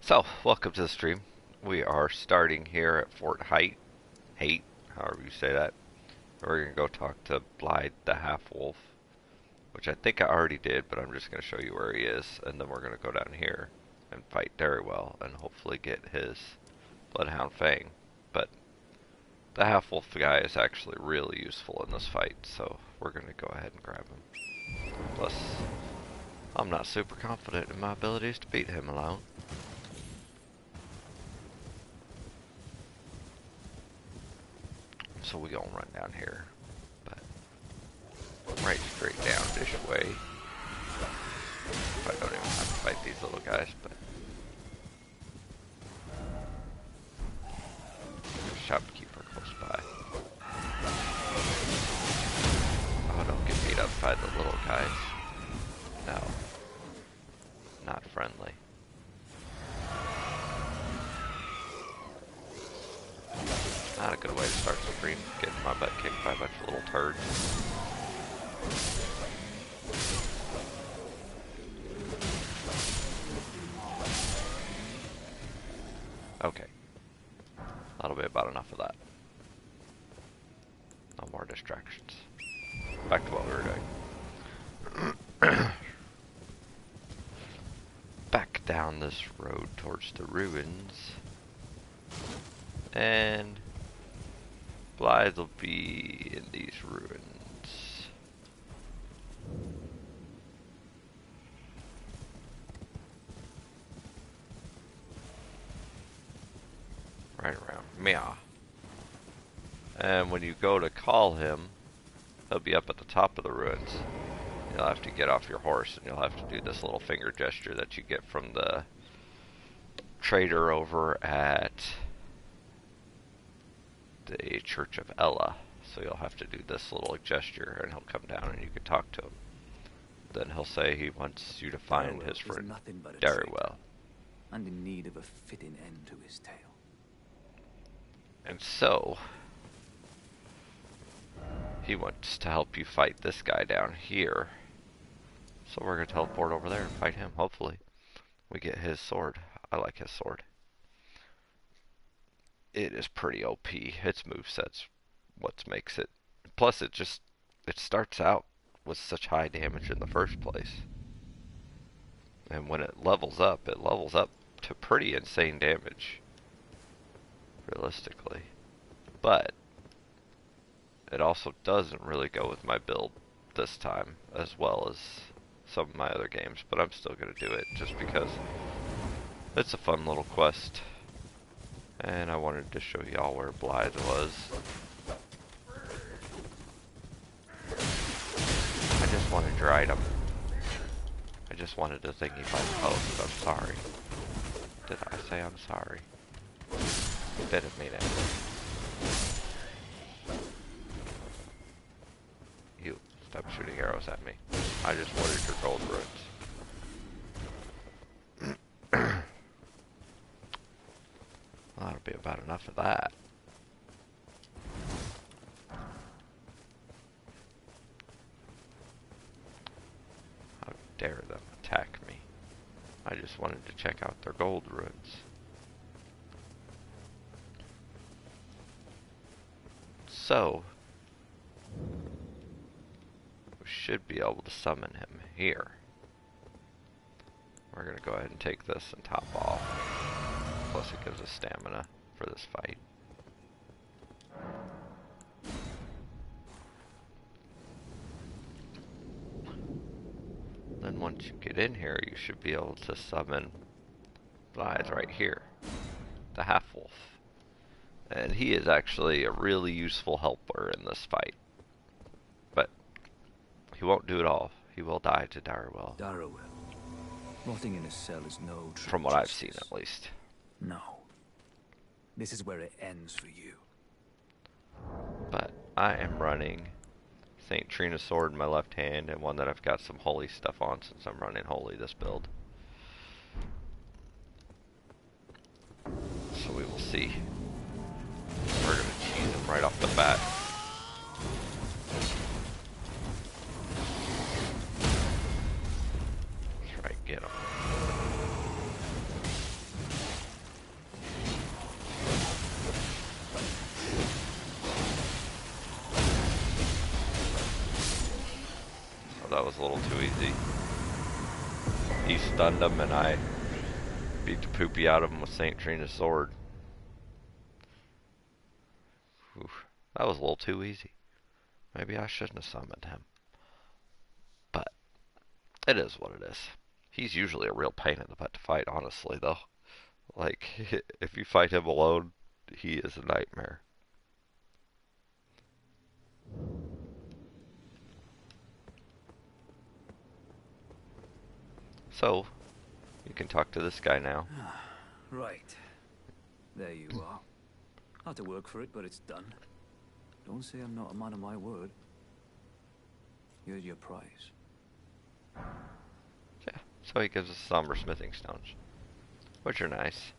So, welcome to the stream. We are starting here at Fort Height, however you say that. We're going to go talk to Blaid the half-wolf, which I think I already did, but I'm just going to show you where he is, and then we're going to go down here and fight Dariwell, and hopefully get his bloodhound fang. But the half-wolf guy is actually really useful in this fight, so we're going to go ahead and grab him. Plus, I'm not super confident in my abilities to beat him alone. So we gonna run down here, but right straight down this way. I don't even have to fight these little guys, but there's a shopkeeper close by. Oh, don't get beat up by the little guys. No, not friendly. Not a good way to start the stream, getting my butt kicked by a bunch of little turds. Okay. That'll be about enough of that. No more distractions. Back to what we were doing. Back down this road towards the ruins. And Blaid will be in these ruins. Right around Meow. And when you go to call him, he'll be up at the top of the ruins. You'll have to get off your horse and you'll have to do this little finger gesture that you get from the trader over at the Church of Ella. So you'll have to do this little gesture and he'll come down and you can talk to him. Then he'll say he wants you to find his friend Dariwell. And in need of a fitting end to his tale. And so he wants to help you fight this guy down here. So we're going to teleport over there and fight him. Hopefully we get his sword. I like his sword. It is pretty OP. Its moveset's what makes it. Plus it starts out with such high damage in the first place. And when it levels up to pretty insane damage. Realistically. But it also doesn't really go with my build this time as well as some of my other games. But I'm still going to do it just because it's a fun little quest. And I wanted to show y'all where Blaid was. I just wanted your item. I just wanted the thingy by the post. I'm sorry. Did I say I'm sorry? Didn't mean it. You, stop shooting arrows at me. I just wanted your gold runes. Well, that'll be about enough of that. How dare them attack me? I just wanted to check out their gold ruins. So, we should be able to summon him here. We're going to go ahead and take this and top off. Plus it gives us stamina for this fight. Then once you get in here, you should be able to summon Blaid right here, the half-wolf. And he is actually a really useful helper in this fight. But he won't do it all. He will die to Dariwell. Dariwell. Rotting in a cell is no true From what justice. I've seen, at least. No. This is where it ends for you. But I am running St. Trina's sword in my left hand and one that I've got some holy stuff on since I'm running holy this build. So we will see. We're going to cheese him right off the bat. That's right, get him. was a little too easy. He stunned him and I beat the poopy out of him with St. Trina's sword. Oof, that was a little too easy. Maybe I shouldn't have summoned him. But it is what it is. He's usually a real pain in the butt to fight, honestly, though. Like, if you fight him alone, he is a nightmare. So, you can talk to this guy now. Right. There you are. I have to work for it, but it's done. Don't say I'm not a man of my word. Here's your prize. Yeah, so he gives us somber smithing stones, which are nice.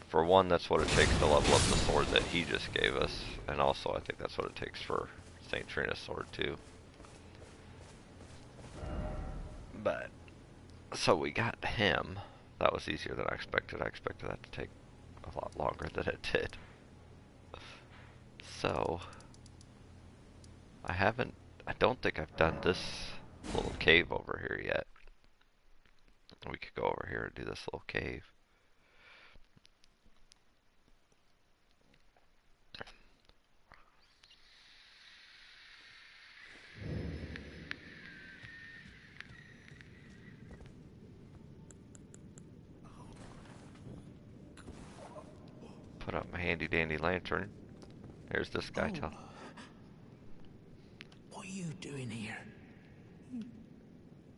For one, that's what it takes to level up the sword that he just gave us, and also I think that's what it takes for St. Trina's sword too. But, so we got him. That was easier than I expected. I expected that to take a lot longer than it did. So, I don't think I've done this little cave over here yet. We could go over here and do this little cave. Put up my handy dandy lantern. There's this guy. Oh. What are you doing here?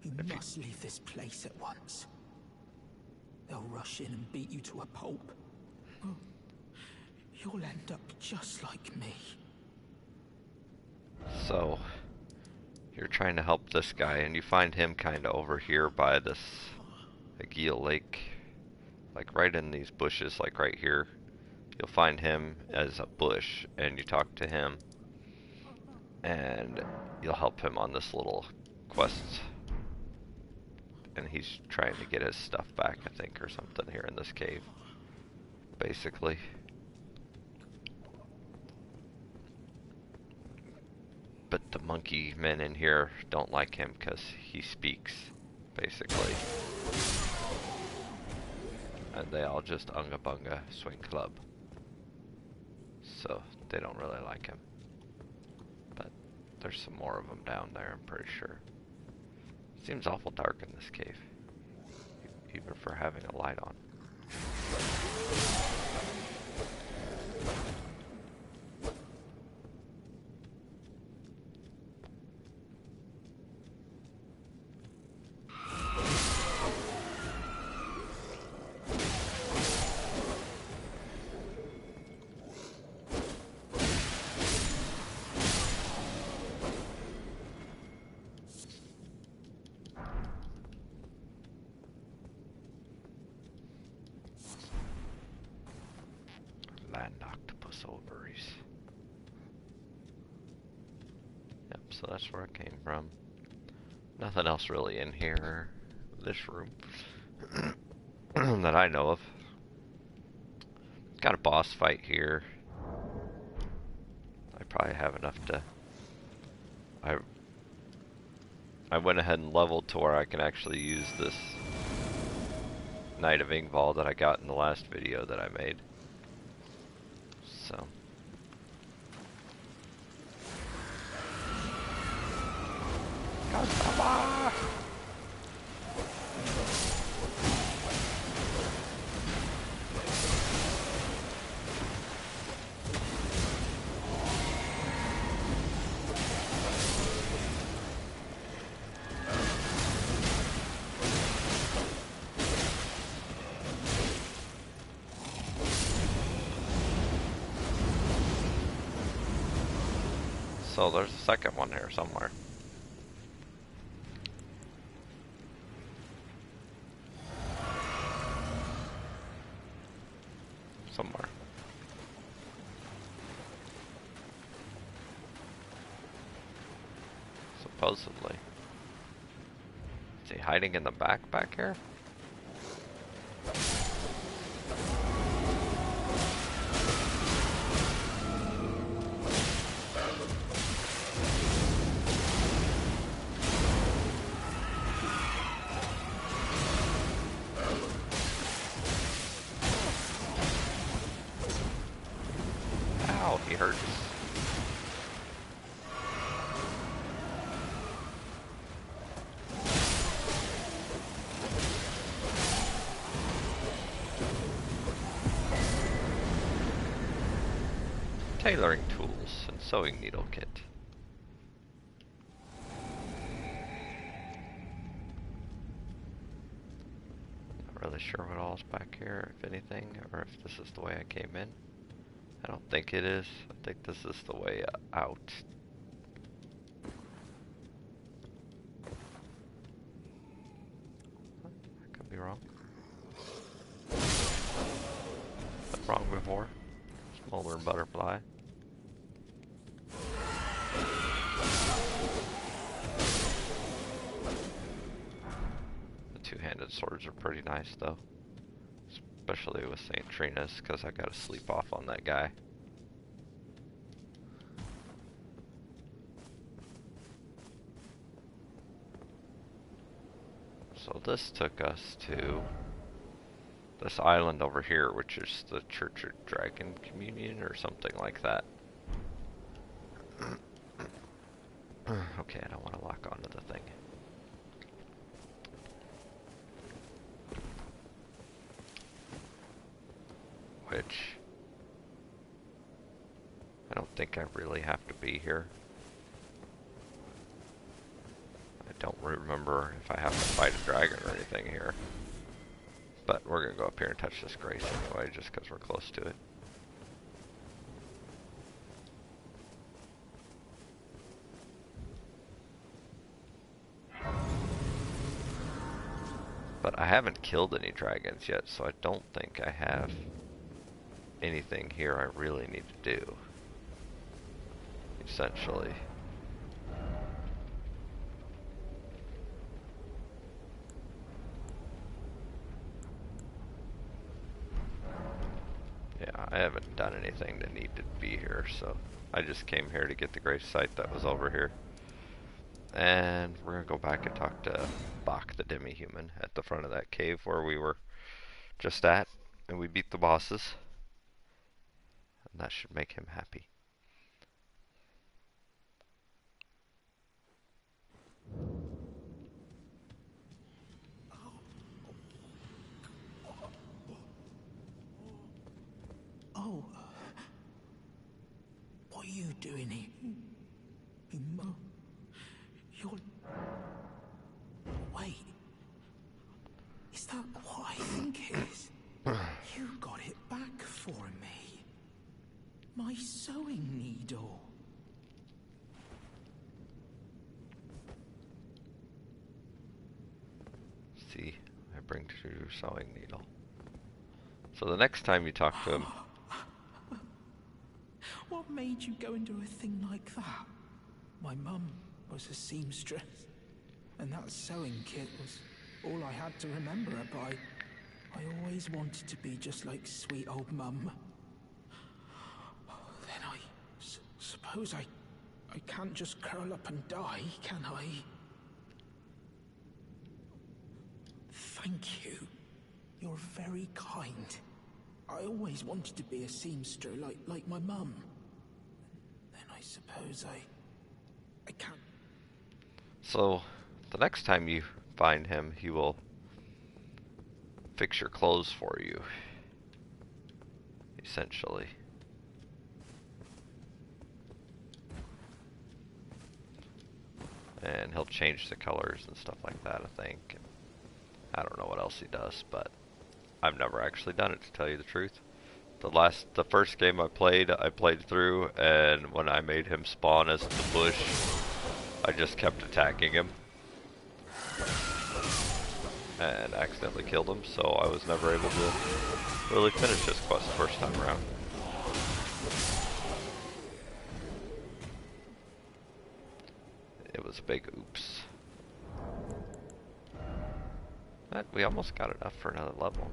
You must leave this place at once. They'll rush in and beat you to a pulp. You'll end up just like me. So, you're trying to help this guy, and you find him kind of over here by this Aguil Lake. Like right in these bushes, like right here. You'll find him as a bush, and you talk to him, and you'll help him on this little quest. And he's trying to get his stuff back, I think, or something here in this cave, basically. But the monkey men in here don't like him because he speaks, basically. And they all just unga bunga swing club. So they don't really like him. But there's some more of them down there, I'm pretty sure. Seems awful dark in this cave, even for having a light on. So that's where it came from. Nothing else really in here, this room, that I know of. Got a boss fight here. I probably have enough to... I went ahead and leveled to where I can actually use this Knight of Ingval that I got in the last video that I made. So... So there's a second one here somewhere. Somewhere. Supposedly. Is he hiding in the back here? he hurts. Tailoring tools and sewing needle kit. Not really sure what all's back here, if anything, or if this is the way I came in. I don't think it is. I think this is the way out. I could be wrong. Been wrong before. Smoldering butterfly. The two-handed swords are pretty nice though. Especially with St. Trina's, because I gotta sleep off on that guy. So this took us to this island over here, which is the Church of Dragon Communion or something like that. Okay, I don't want to lock onto the thing. Which I don't think I really have to be here. I don't remember if I have to fight a dragon or anything here. But we're going to go up here and touch this grace anyway, just because we're close to it. But I haven't killed any dragons yet, so I don't think I have anything here I really need to do. Essentially. Yeah, I haven't done anything that needed to be here, so I just came here to get the grave site that was over here. And we're gonna go back and talk to Bach the demi-human at the front of that cave where we were just at, and we beat the bosses. And that should make him happy. Oh. What are you doing here? You're... Wait. Is that what I think it is? You got it back for me. My sewing needle. See, I bring to your sewing needle. So the next time you talk to him... What made you go and do a thing like that? My mum was a seamstress, and that sewing kit was all I had to remember her by. I always wanted to be just like sweet old Mum. Then I suppose I can't just curl up and die, can I? Thank you. You're very kind. I always wanted to be a seamstress like my mum. Then I suppose I can't. So, the next time you find him, he will fix your clothes for you. Essentially. And he'll change the colors and stuff like that, I think. And I don't know what else he does, but I've never actually done it, to tell you the truth. The first game I played through, and when I made him spawn as the bush, I just kept attacking him. And accidentally killed him, so I was never able to really finish this quest the first time around. It was a big oops. But we almost got enough for another level.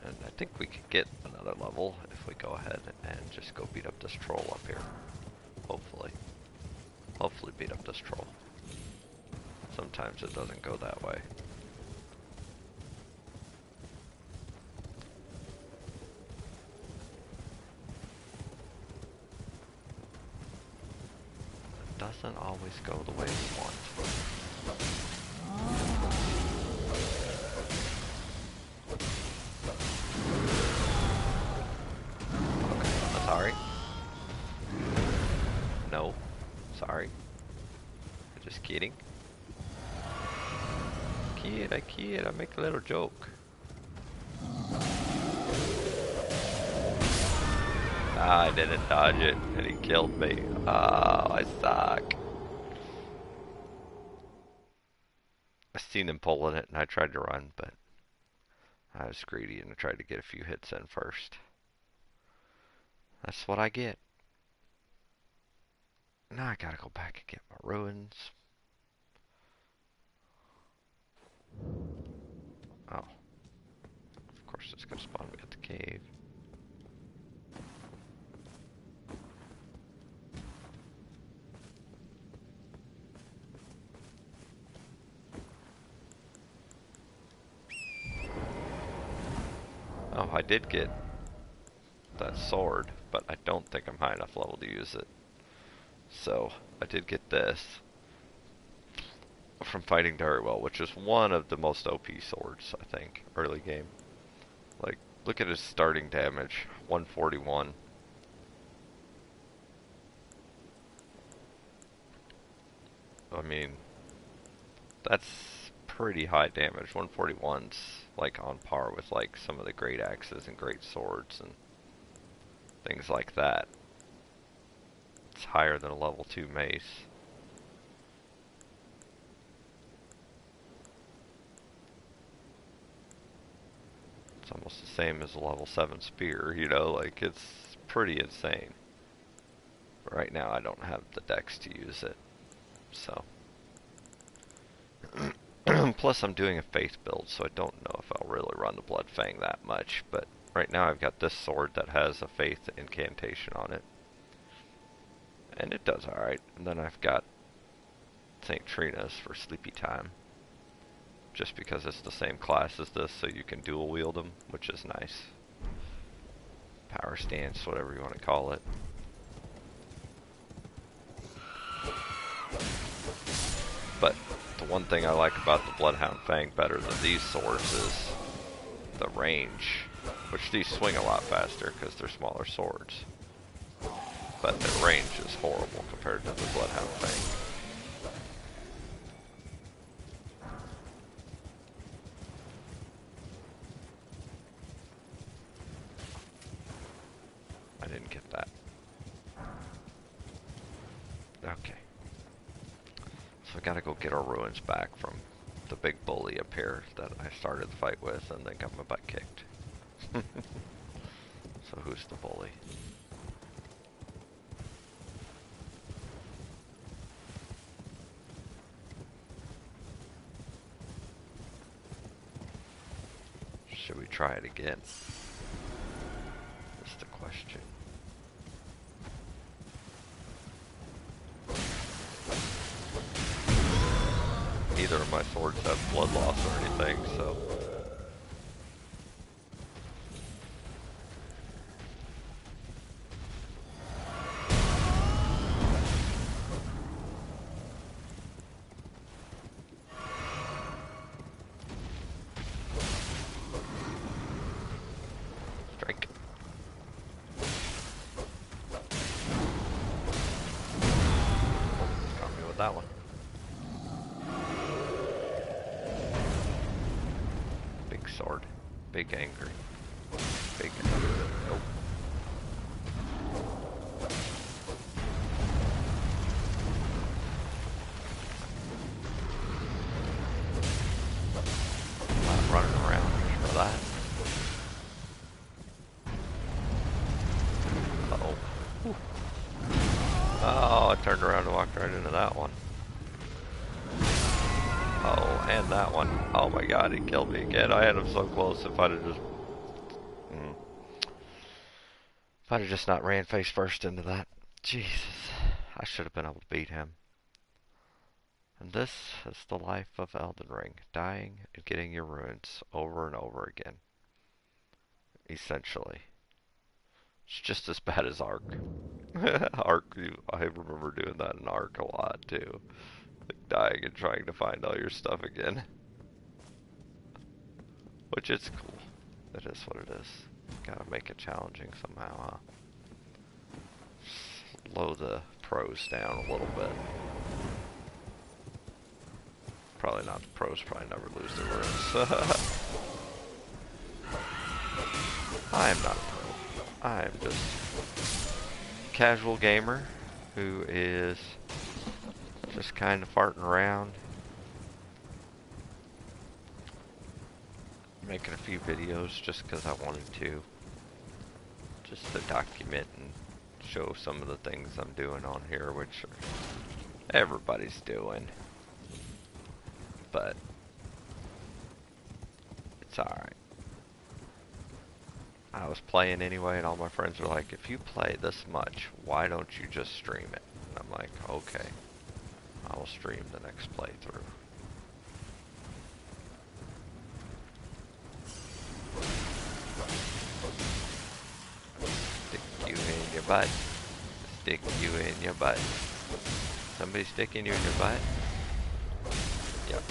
And I think we could get another level if we go ahead and just go beat up this troll up here. Hopefully. Hopefully beat up this troll. Sometimes it doesn't go that way. It doesn't always go the way we want. Okay, sorry. No, sorry. Just kidding. I kid, I make a little joke. Ah, I didn't dodge it, and he killed me. Oh, I suck. I seen him pulling it, and I tried to run, but I was greedy, and I tried to get a few hits in first. That's what I get. Now I gotta go back and get my ruins. Oh. Of course it's gonna spawn me at the cave. Oh, I did get that sword, but I don't think I'm high enough level to use it. So, I did get this from fighting Dariwell, which is one of the most OP swords, I think, early game. Like, look at his starting damage, 141. I mean, that's pretty high damage. 141's like on par with like some of the great axes and great swords and things like that. It's higher than a level 2 mace. It's almost the same as a level 7 spear, you know, like it's pretty insane. But right now I don't have the dex to use it, so. Plus I'm doing a faith build, so I don't know if I'll really run the blood fang that much, but right now I've got this sword that has a faith incantation on it. And it does alright. And then I've got St. Trina's for sleepy time. Just because it's the same class as this, so you can dual wield them, which is nice. Power stance, whatever you want to call it. But the one thing I like about the Bloodhound Fang better than these swords is the range. Which these swing a lot faster because they're smaller swords. But their range is horrible compared to the Bloodhound Fang. I didn't get that. Okay. So I gotta go get our ruins back from the big bully up here that I started the fight with and then got my butt kicked. So who's the bully? Should we try it again? That's the question. Neither of my swords have blood loss or anything, so. Strike. Got me with that one. Big sword. Big anger. Big anger. Nope. Not running around for that. Uh-oh. Whew. Oh, I turned around and walked right into that one. Oh, and that one. Oh my god, he killed me again. I had him so close. If I'd have just... If I'd have just not ran face first into that. Jesus. I should have been able to beat him. And this is the life of Elden Ring, dying and getting your runes over and over again. Essentially. It's just as bad as Ark. Ark, I remember doing that in Ark a lot too. Like dying and trying to find all your stuff again. Which is cool. It is what it is. Gotta make it challenging somehow, huh? Slow the pros down a little bit. Probably not. The pros probably never lose their runes. I am not a pro. I am just a casual gamer who is just kind of farting around, making a few videos just because I wanted to, just to document and show some of the things I'm doing on here, which everybody's doing, but it's alright. I was playing anyway, and all my friends were like, if you play this much, why don't you just stream it? And I'm like, okay, I will stream the next playthrough. Stick you in your butt. Stick you in your butt. Somebody sticking you in your butt? Yep.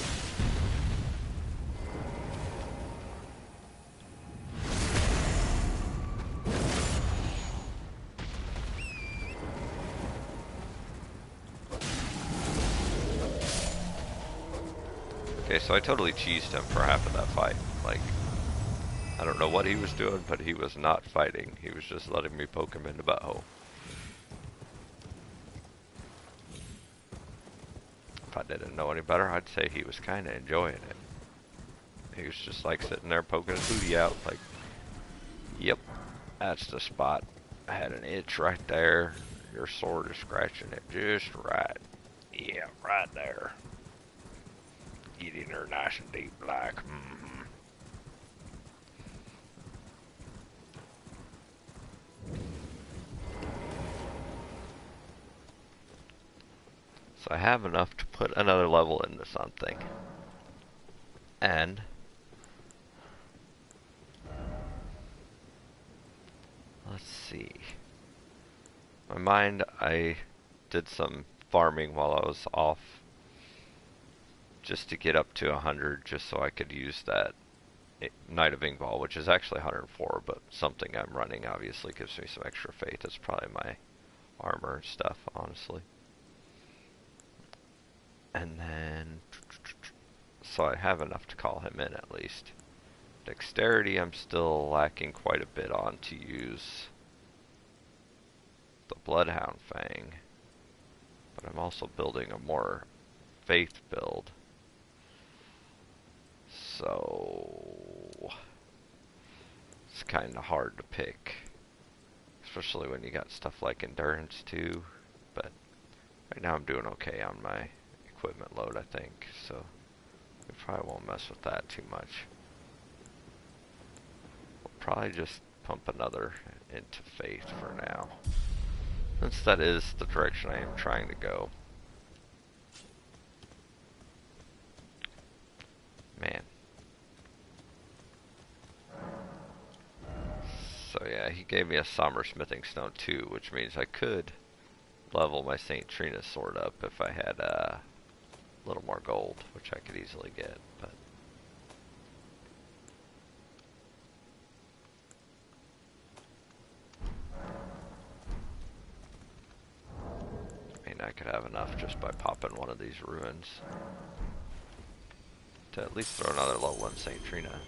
Okay, so I totally cheesed him for half of that fight. Like, I don't know what he was doing, but he was not fighting. He was just letting me poke him in the butthole. If I didn't know any better, I'd say he was kind of enjoying it. He was just like sitting there poking his booty out, like, yep, that's the spot. I had an itch right there. Your sword is scratching it just right. Yeah, right there. Getting her nice and deep black. Mm-hmm. So I have enough to put another level into something. And let's see. My mind, I did some farming while I was off, just to get up to 100, just so I could use that Knight of Ingval, which is actually 104, but something I'm running obviously gives me some extra faith. It's probably my armor and stuff, honestly. And then, so I have enough to call him in at least. Dexterity I'm still lacking quite a bit on to use the bloodhound fang, but I'm also building a more faith build. So it's kind of hard to pick, especially when you got stuff like endurance too. But right now I'm doing okay on my equipment load, I think, so we probably won't mess with that too much. We'll probably just pump another into faith for now, since that is the direction I am trying to go. Man. So yeah, he gave me a somber smithing stone too, which means I could level my St. Trina's sword up if I had a little more gold, which I could easily get, but I mean, I could have enough just by popping one of these ruins to at least throw another level in St. Trina's,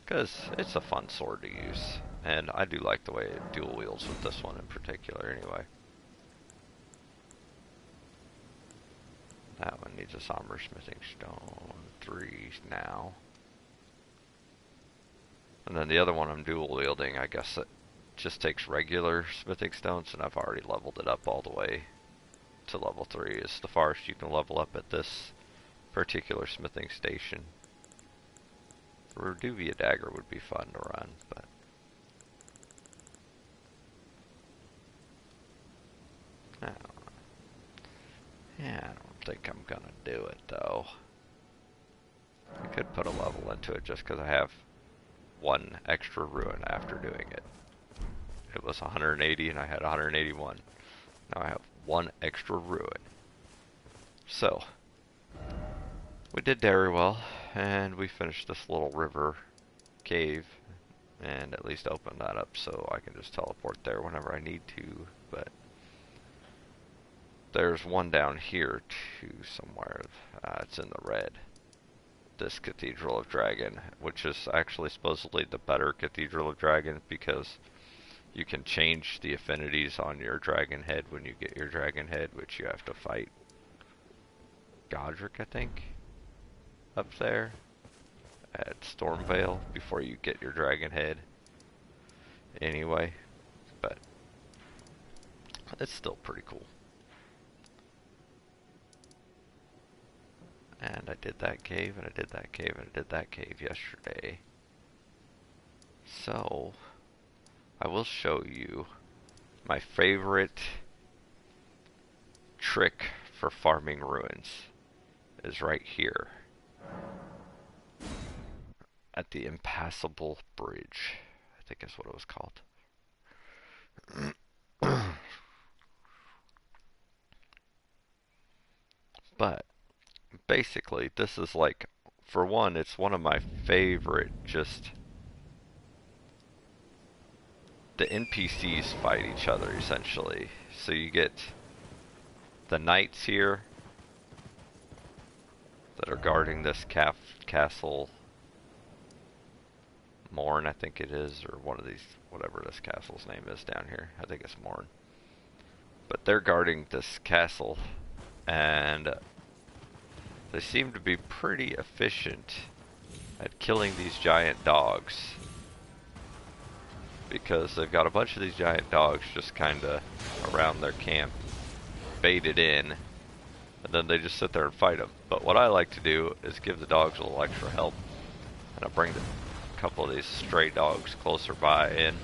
because it's a fun sword to use, and I do like the way it dual wields with this one in particular anyway. That one needs a somber smithing stone 3 now. And then the other one I'm dual wielding, I guess it just takes regular smithing stones, and I've already leveled it up all the way to level 3. It's the farthest you can level up at this particular smithing station. The Reduvia dagger would be fun to run, but I don't know. Yeah, I don't know. think I'm gonna do it though. I could put a level into it just because I have one extra ruin after doing it. It was 180 and I had 181. Now I have one extra ruin. So, we did Dariwell, and we finished this little river cave, and at least opened that up so I can just teleport there whenever I need to, but there's one down here too somewhere. It's in the red. This Cathedral of Dragon, which is actually supposedly the better Cathedral of Dragon because you can change the affinities on your dragon head when you get your dragon head, which you have to fight Godric, I think, up there at Stormvale before you get your dragon head. Anyway, but it's still pretty cool. And I did that cave, and I did that cave, and I did that cave yesterday. So, I will show you my favorite trick for farming ruins is right here at the Impassable Bridge. I think that's what it was called. But basically, this is like, for one, it's one of my favorite, just the NPCs fight each other essentially. So you get the knights here that are guarding this castle. Morn, I think it is, or one of these, whatever this castle's name is down here. I think it's Morn. But they're guarding this castle, and they seem to be pretty efficient at killing these giant dogs, because they've got a bunch of these giant dogs just kinda around their camp, baited in, and then they just sit there and fight them. But what I like to do is give the dogs a little extra help, and I bring a couple of these stray dogs closer by in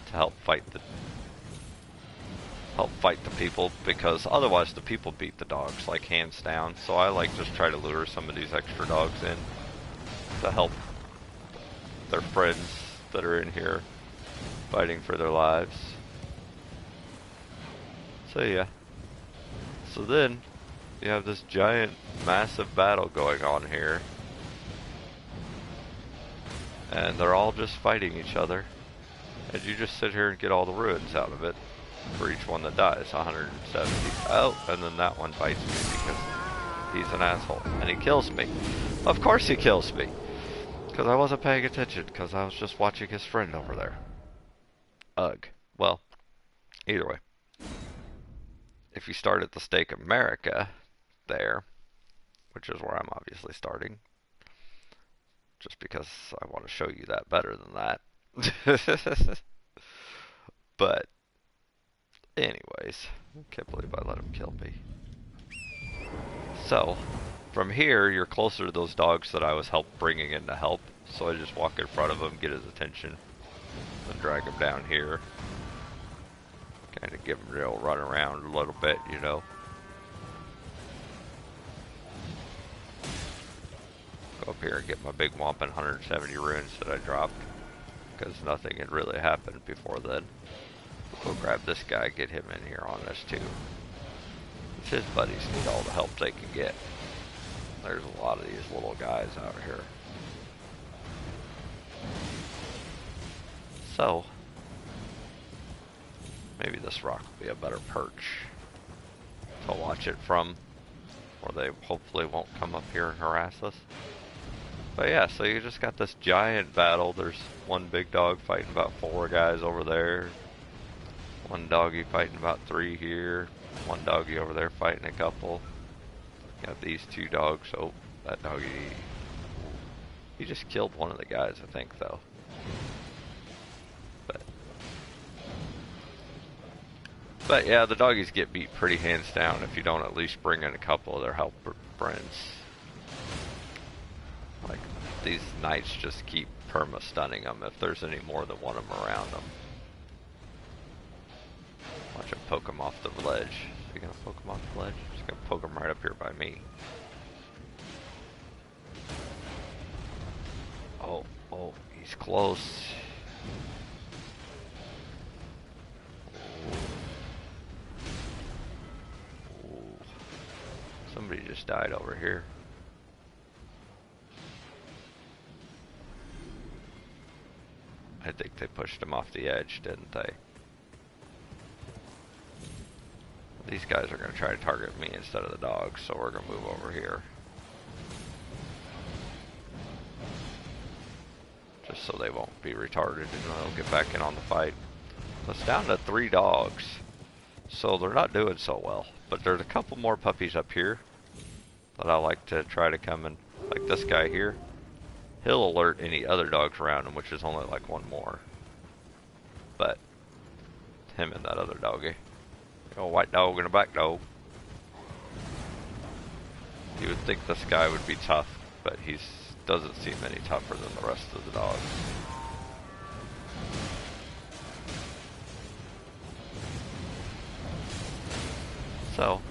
to help fight the people, because otherwise the people beat the dogs like hands down. So I like just try to lure some of these extra dogs in to help their friends that are in here fighting for their lives. So yeah. So then you have this giant massive battle going on here, and they're all just fighting each other, and you just sit here and get all the ruins out of it for each one that dies. 170. Oh, and then that one bites me because he's an asshole, and he kills me. Of course he kills me, because I wasn't paying attention, because I was just watching his friend over there. Ugh. Well, either way, if you start at the Stake of America there, which is where I'm obviously starting, just because I want to show you that better than that. But anyways, I can't believe I let him kill me. So from here, you're closer to those dogs that I was bringing in to help, so I just walk in front of him, get his attention, and drag him down here. Kind of give him a real run around a little bit, you know. Go up here and get my big whomping 170 runes that I dropped, because nothing had really happened before then. We'll go grab this guy, get him in here on this too. His buddies need all the help they can get. There's a lot of these little guys out here. So, maybe this rock will be a better perch to watch it from, or they hopefully won't come up here and harass us. But yeah, so you just got this giant battle. There's one big dog fighting about 4 guys over there. One doggy fighting about 3 here. One doggy over there fighting a couple. Got these 2 dogs. Oh, that doggy. He just killed one of the guys, I think, though. But yeah, the doggies get beat pretty hands down if you don't at least bring in a couple of their helper friends. Like, these knights just keep perma-stunning them if there's any more than one of them around them. Watch them poke them off the ledge. he gonna poke him off the ledge? He's gonna poke him right up here by me. Oh, oh, he's close. Ooh. Somebody just died over here. I think they pushed him off the edge, didn't they? These guys are going to try to target me instead of the dogs, so we're going to move over here. Just so they won't be retarded and they'll get back in on the fight. So it's down to 3 dogs. So they're not doing so well. But there's a couple more puppies up here that I like to try to come in. Like this guy here. He'll alert any other dogs around him, which is only like 1 more. But him and that other doggy. A white dog and a black dog. You would think this guy would be tough, but he doesn't seem any tougher than the rest of the dogs. So,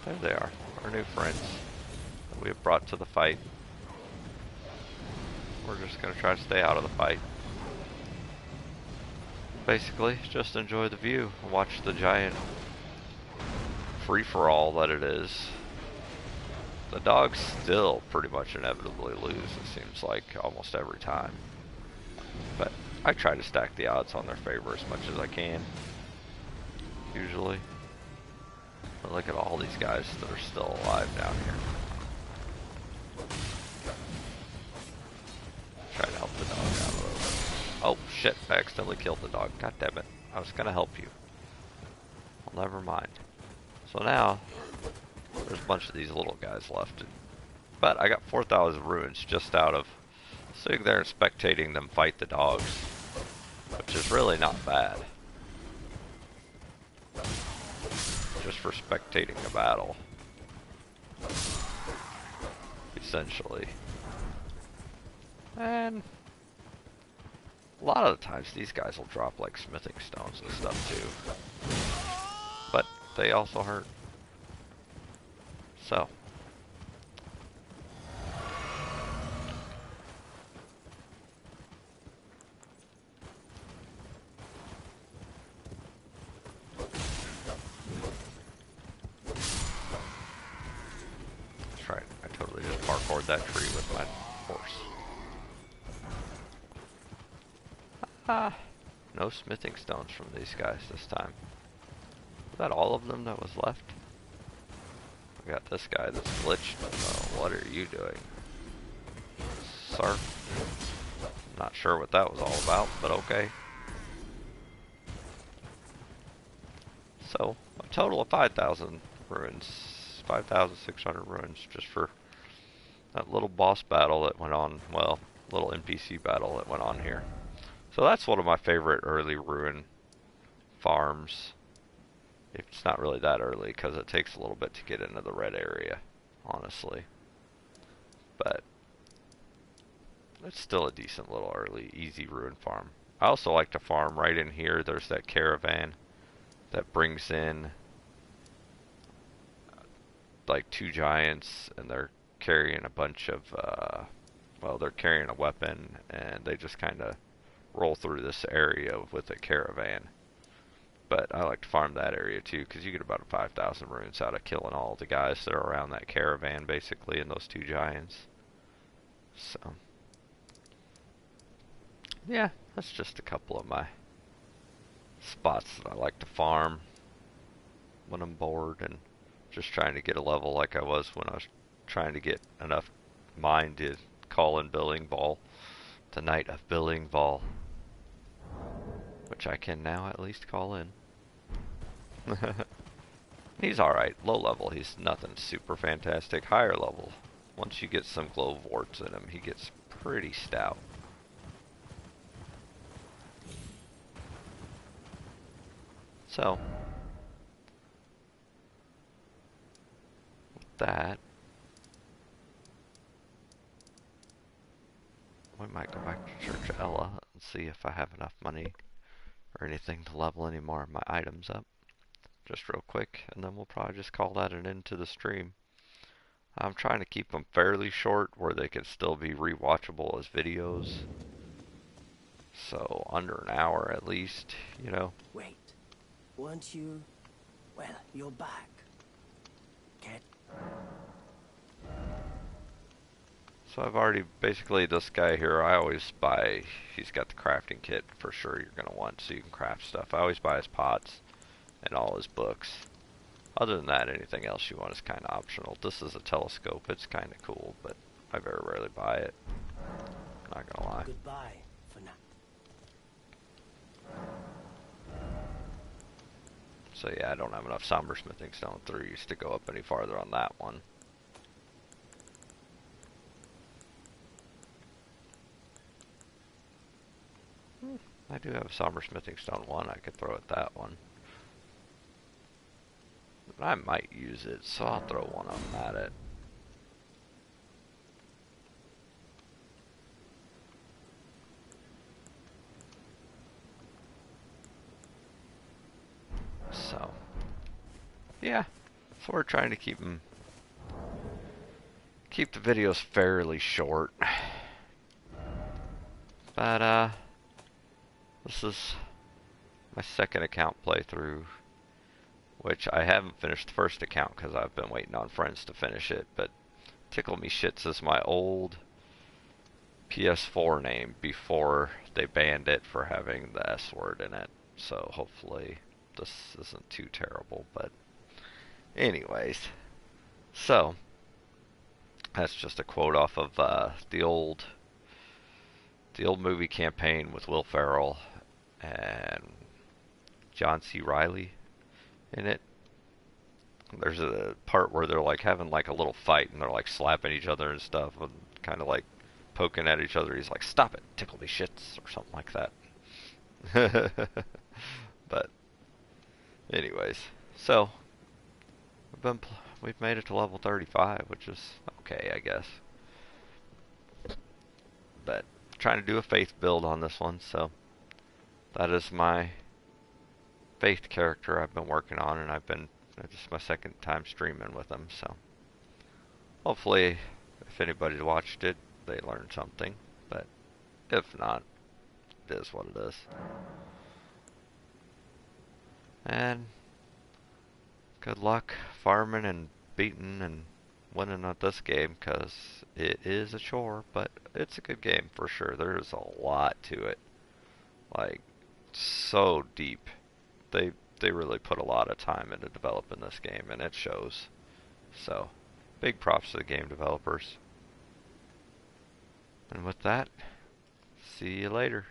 there they are, our new friends that we have brought to the fight. We're just going to try to stay out of the fight. Basically, just enjoy the view and watch the giant free-for-all that it is. The dogs still pretty much inevitably lose, it seems like, almost every time. But I try to stack the odds on their favor as much as I can, usually. But look at all these guys that are still alive down here. Try to help the dog out a little bit. Oh shit, I accidentally killed the dog. God damn it. I was gonna help you. Well, never mind. So now, there's a bunch of these little guys left. But I got 4,000 ruins just out of sitting there and spectating them fight the dogs. Which is really not bad. Just for spectating a battle. Essentially. And a lot of the times these guys will drop like smithing stones and stuff too. But they also hurt. So. That's right. I totally just parkoured that tree with my horse. Ah, no smithing stones from these guys this time. Was that all of them that was left? We got this guy that's glitched. Oh, what are you doing, sir? Not sure what that was all about, but okay. So, a total of 5,000 ruins. 5,600 ruins just for that little boss battle that went on, well, little NPC battle that went on here. So that's one of my favorite early ruin farms. It's not really that early because it takes a little bit to get into the red area, honestly. But it's still a decent little early, easy ruin farm. I also like to farm right in here. There's that caravan that brings in like 2 giants, and they're carrying a bunch of, well, they're carrying a weapon, and they just kind of roll through this area with a caravan. But I like to farm that area too, because you get about 5,000 runes out of killing all the guys that are around that caravan, basically, and those 2 giants. So, yeah, that's just a couple of my spots that I like to farm when I'm bored and just trying to get a level like I was when I was trying to get enough mine to call in Billing Ball, the Knight of Billing Ball, which I can now at least call in. He's alright. Low level, he's nothing super fantastic. Higher level, once you get some glowworts in him, he gets pretty stout. So, with that, we might go back to Church of Ella and see if I have enough money or anything to level any more of my items up. Just real quick, and then we'll probably just call that an end to the stream. I'm trying to keep them fairly short where they can still be rewatchable as videos. So under an hour at least, you know. Wait, weren't you? Well, you're back. Kid. So I've already, basically this guy here, I always buy, he's got the crafting kit for sure you're going to want so you can craft stuff. I always buy his pots and all his books. Other than that, anything else you want is kind of optional. This is a telescope, it's kind of cool, but I very rarely buy it. Not going to lie. Goodbye for now. So yeah, I don't have enough somber smithing stone 3s to go up any farther on that one. I do have a somber smithing stone 1, I could throw at that one. I might use it, so I'll throw one of them at it. So, yeah, so we're trying to keep the videos fairly short. But, this is my second account playthrough, which I haven't finished the first account because I've been waiting on friends to finish it, but Tickle Me Shits is my old PS4 name before they banned it for having the S word in it, so hopefully this isn't too terrible, but anyways, so that's just a quote off of the old movie campaign with Will Ferrell and John C. Reilly in it. There's a part where they're like having like a little fight and they're like slapping each other and stuff and kind of like poking at each other. He's like, "Stop it, tickle me shits," or something like that. But anyways, so we've made it to level 35, which is okay, I guess. But trying to do a faith build on this one, so that is my faith character I've been working on, and this is my second time streaming with them, so hopefully if anybody watched it, they learned something, but if not, it is what it is. And good luck farming and beating and winning at this game, because it is a chore, but it's a good game for sure. There's a lot to it, like so deep. They really put a lot of time into developing this game, and it shows. So big props to the game developers. And with that, see you later.